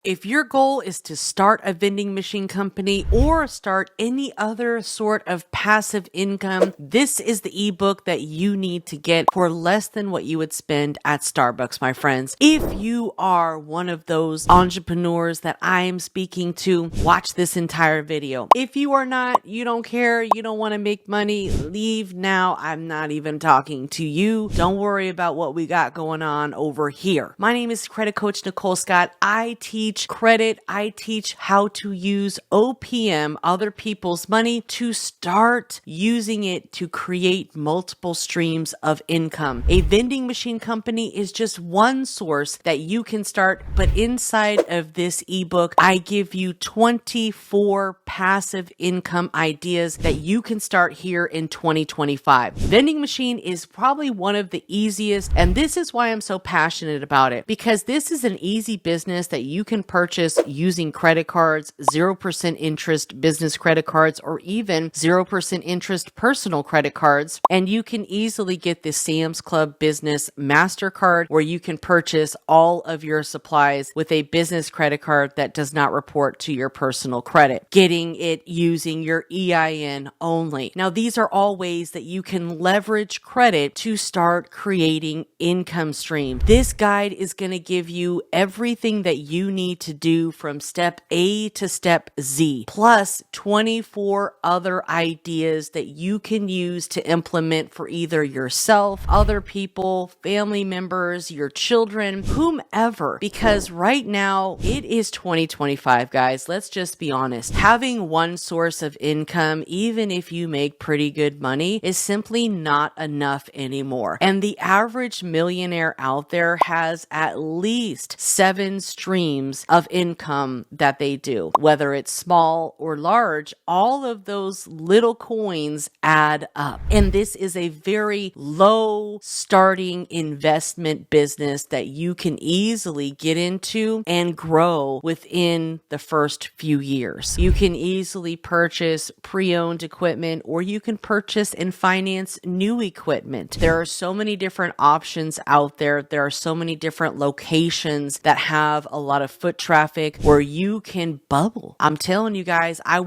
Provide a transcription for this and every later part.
If your goal is to start a vending machine company or start any other sort of passive income, this is the ebook that you need to get for less than what you would spend at Starbucks, my friends. If you are one of those entrepreneurs that I am speaking to, watch this entire video. If you are not, you don't care, you don't want to make money, leave now. I'm not even talking to you. Don't worry about what we got going on over here. My name is Credit Coach Nicole Scott. I teach credit. I teach how to use OPM, other people's money, to start using it to create multiple streams of income. A vending machine company is just one source that you can start, but inside of this ebook, I give you 24 passive income ideas that you can start here in 2025. Vending machine is probably one of the easiest, and this is why I'm so passionate about it, because this is an easy business that you can purchase using credit cards, 0% interest business credit cards, or even 0% interest personal credit cards. And you can easily get the Sam's Club Business MasterCard, where you can purchase all of your supplies with a business credit card that does not report to your personal credit, getting it using your EIN only. Now, these are all ways that you can leverage credit to start creating income stream. This guide is going to give you everything that you need to do from step A to step Z, plus 24 other ideas that you can use to implement for either yourself, other people, family members, your children, whomever. Because right now it is 2025, guys. Let's just be honest. Having one source of income, even if you make pretty good money, is simply not enough anymore. And the average millionaire out there has at least 7 streams of income that they do, whether it's small or large. All of those little coins add up. And this is a very low starting investment business that you can easily get into and grow within the first few years. You can easily purchase pre-owned equipment, or you can purchase and finance new equipment. There are so many different options out there. There are so many different locations that have a lot of foot traffic where you can bubble. I'm telling you guys, I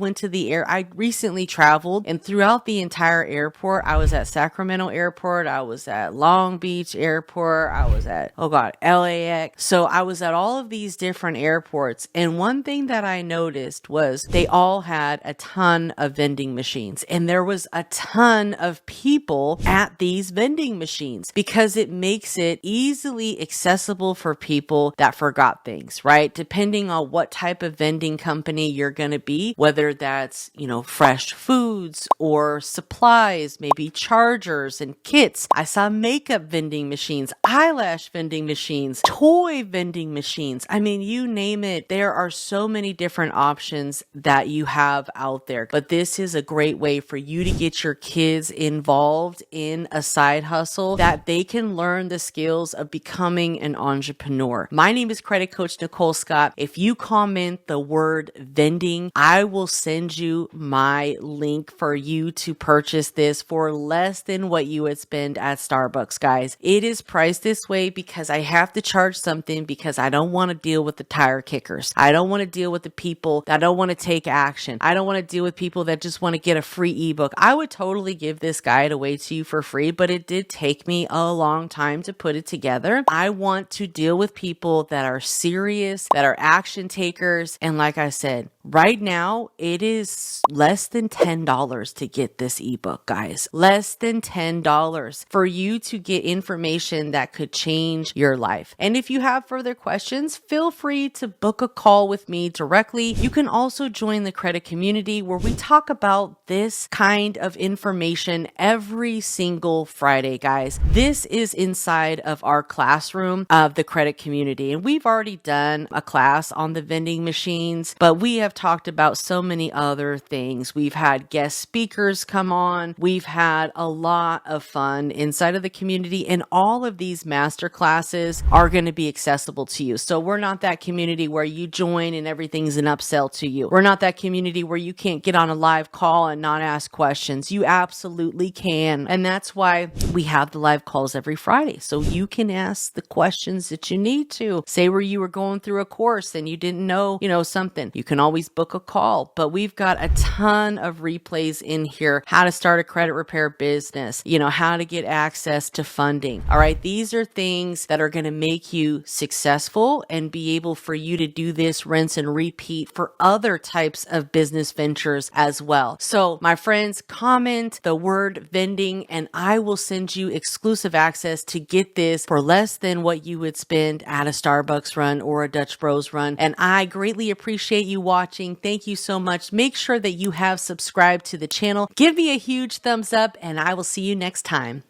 recently traveled, and throughout the entire airport, I was at Sacramento Airport, I was at Long Beach Airport, I was at, LAX. So I was at all of these different airports, and one thing that I noticed was they all had a ton of vending machines, and there was a ton of people at these vending machines because it makes it easily accessible for people that forgot things, right? Depending on what type of vending company you're going to be, whether that's, fresh foods or supplies, maybe chargers and kits. I saw makeup vending machines, eyelash vending machines, toy vending machines. I mean, you name it. There are so many different options that you have out there. But this is a great way for you to get your kids involved in a side hustle that they can learn the skills of becoming an entrepreneur. My name is Credit Coach Nicole Scott. If you comment the word vending, I will send you my link for you to purchase this for less than what you would spend at Starbucks, guys. It is priced this way because I have to charge something, because I don't want to deal with the tire kickers. I don't want to deal with the people that don't want to take action. I don't want to deal with people that just want to get a free ebook. I would totally give this guide away to you for free, but it did take me a long time to put it together. I want to deal with people that are serious, that are action takers. And like I said, right now, it is less than $10 to get this ebook, guys. Less than $10 for you to get information that could change your life. And if you have further questions, feel free to book a call with me directly. You can also join the credit community, where we talk about this kind of information every single Friday, guys. This is inside of our classroom of the credit community. And we've already done a class on the vending machines, but we have talked about so many other things. We've had guest speakers come on. We've had a lot of fun inside of the community, and all of these master classes are going to be accessible to you. So we're not that community where you join and everything's an upsell to you. We're not that community where you can't get on a live call and not ask questions. You absolutely can. And that's why we have the live calls every Friday. So you can ask the questions that you need to. Say where you were going through a course and you didn't know, something, you can always book a call. But we've got a ton of replays in here: how to start a credit repair business, how to get access to funding. All right. These are things that are going to make you successful and be able for you to do this rinse and repeat for other types of business ventures as well. So my friends, comment the word vending and I will send you exclusive access to get this for less than what you would spend at a Starbucks run or a Dutch Bros run. And I greatly appreciate you watching. Thank you so much. Make sure that you have subscribed to the channel. Give me a huge thumbs up and I will see you next time.